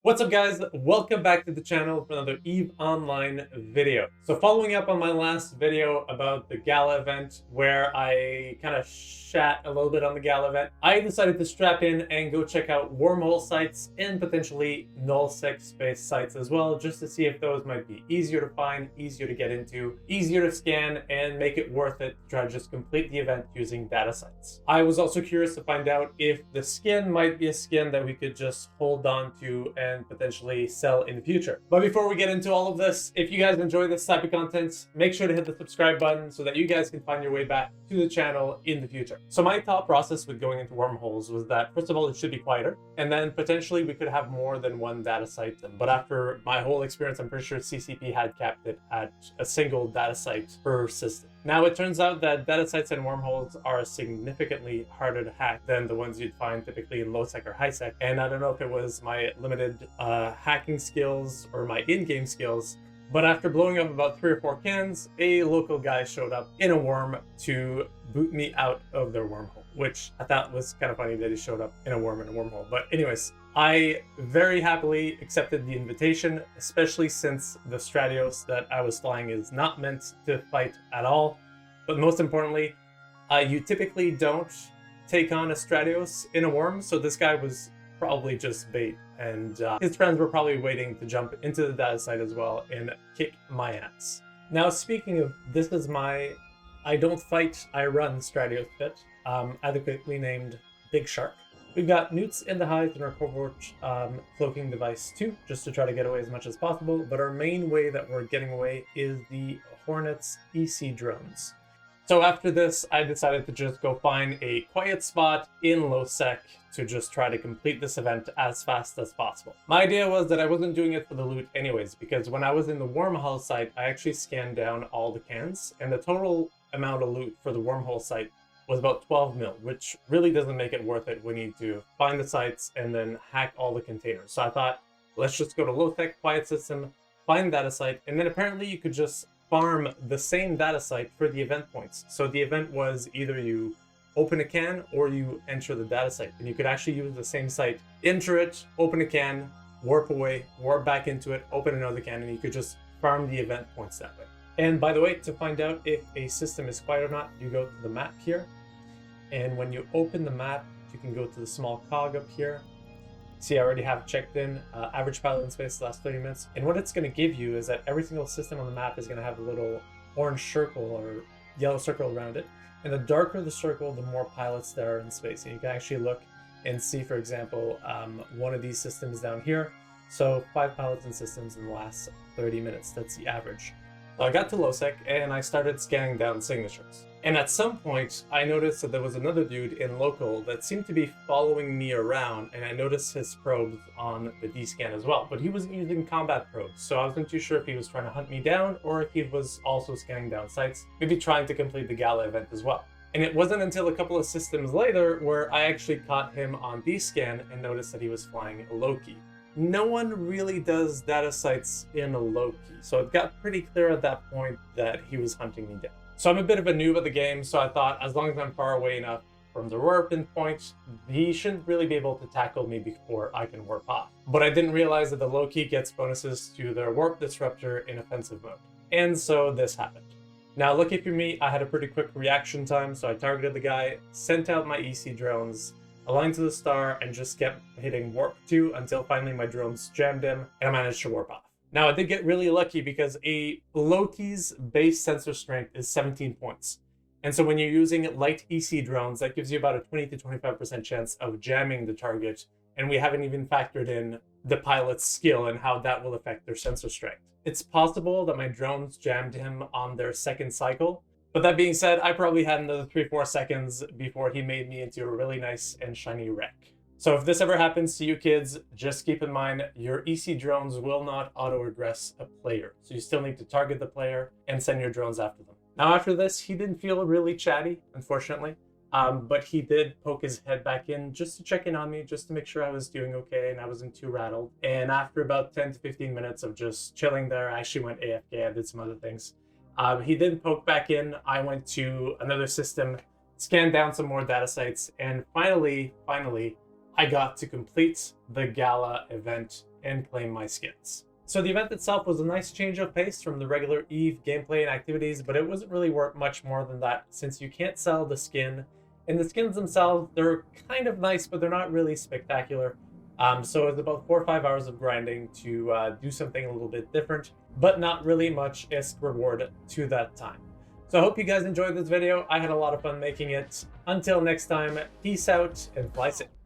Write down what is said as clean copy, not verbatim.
What's up guys, welcome back to the channel for another EVE Online video. So following up on my last video about the Gala event where I kind of shat a little bit on the Gala event, I decided to strap in and go check out wormhole sites and potentially nullsec space sites as well, just to see if those might be easier to find, easier to get into, easier to scan, and make it worth it to try to just complete the event using data sites. I was also curious to find out if the skin might be a skin that we could just hold on to and potentially sell in the future. But before we get into all of this, if you guys enjoy this type of content, make sure to hit the subscribe button so that you guys can find your way back to the channel in the future. So my thought process with going into wormholes was that, first of all, it should be quieter, and then potentially we could have more than one data site. But after my whole experience, I'm pretty sure CCP had capped it at a single data site per system. Now, it turns out that data sites and wormholes are significantly harder to hack than the ones you'd find typically in low-sec or high-sec. And I don't know if it was my limited hacking skills or my in-game skills, but after blowing up about 3 or 4 cans, a local guy showed up in a worm to boot me out of their wormhole, which I thought was kind of funny that he showed up in a worm in a wormhole. But anyways, I very happily accepted the invitation, especially since the Stratios that I was flying is not meant to fight at all. But most importantly, you typically don't take on a Stratios in a worm, so this guy was probably just bait, and his friends were probably waiting to jump into the data site as well and kick my ass. Now, speaking of, this is my I don't fight, I run Stratios pit, adequately named Big Shark. We've got newts in the hive in our covert cloaking device too, just to try to get away as much as possible, but our main way that we're getting away is the Hornets EC drones. So after this, I decided to just go find a quiet spot in low sec to just try to complete this event as fast as possible. My idea was that I wasn't doing it for the loot anyways, because when I was in the wormhole site, I actually scanned down all the cans, and the total amount of loot for the wormhole site was about 12 mil, which really doesn't make it worth it. We need to find the sites and then hack all the containers. So I thought, let's just go to low tech, quiet system, find data site, and then apparently you could just farm the same data site for the event points. So the event was either you open a can or you enter the data site, and you could actually use the same site, enter it, open a can, warp away, warp back into it, open another can, and you could just farm the event points that way. And by the way, to find out if a system is quiet or not, you go to the map here, and when you open the map, you can go to the small cog up here. See, I already have checked in average pilot in space the last 30 minutes. And what it's going to give you is that every single system on the map is going to have a little orange circle or yellow circle around it. And the darker the circle, the more pilots there are in space. And you can actually look and see, for example, one of these systems down here. So 5 pilots and systems in the last 30 minutes. That's the average. So I got to LowSec and I started scanning down signatures. And at some point, I noticed that there was another dude in local that seemed to be following me around, and I noticed his probes on the D-scan as well. But he wasn't using combat probes, so I wasn't too sure if he was trying to hunt me down or if he was also scanning down sites, maybe trying to complete the Gala event as well. And it wasn't until a couple of systems later where I actually caught him on D-scan and noticed that he was flying a low-key. No one really does data sites in a low-key, so it got pretty clear at that point that he was hunting me down. So I'm a bit of a noob at the game, so I thought as long as I'm far away enough from the warping point, he shouldn't really be able to tackle me before I can warp off. But I didn't realize that the low-key gets bonuses to their warp disruptor in offensive mode. And so this happened. Now, lucky for me, I had a pretty quick reaction time, so I targeted the guy, sent out my EC drones, aligned to the star, and just kept hitting warp 2 until finally my drones jammed him, and I managed to warp off. Now, I did get really lucky because a low-key's base sensor strength is 17 points. And so when you're using light EC drones, that gives you about a 20 to 25% chance of jamming the target. And we haven't even factored in the pilot's skill and how that will affect their sensor strength. It's possible that my drones jammed him on their second cycle. But that being said, I probably had another 3-4 seconds before he made me into a really nice and shiny wreck. So if this ever happens to you kids, just keep in mind your EC drones will not auto-aggress a player. So you still need to target the player and send your drones after them. Now after this, he didn't feel really chatty, unfortunately, but he did poke his head back in just to check in on me, just to make sure I was doing okay and I wasn't too rattled. And after about 10 to 15 minutes of just chilling there, I actually went AFK, I did some other things. He did poke back in, I went to another system, scanned down some more data sites, and finally, I got to complete the Gala event and claim my skins. So the event itself was a nice change of pace from the regular EVE gameplay and activities, but it wasn't really worth much more than that since you can't sell the skin. And the skins themselves, they're kind of nice, but they're not really spectacular. So it's about 4 or 5 hours of grinding to do something a little bit different, but not really much as reward to that time. So I hope you guys enjoyed this video. I had a lot of fun making it. Until next time, peace out and fly safe.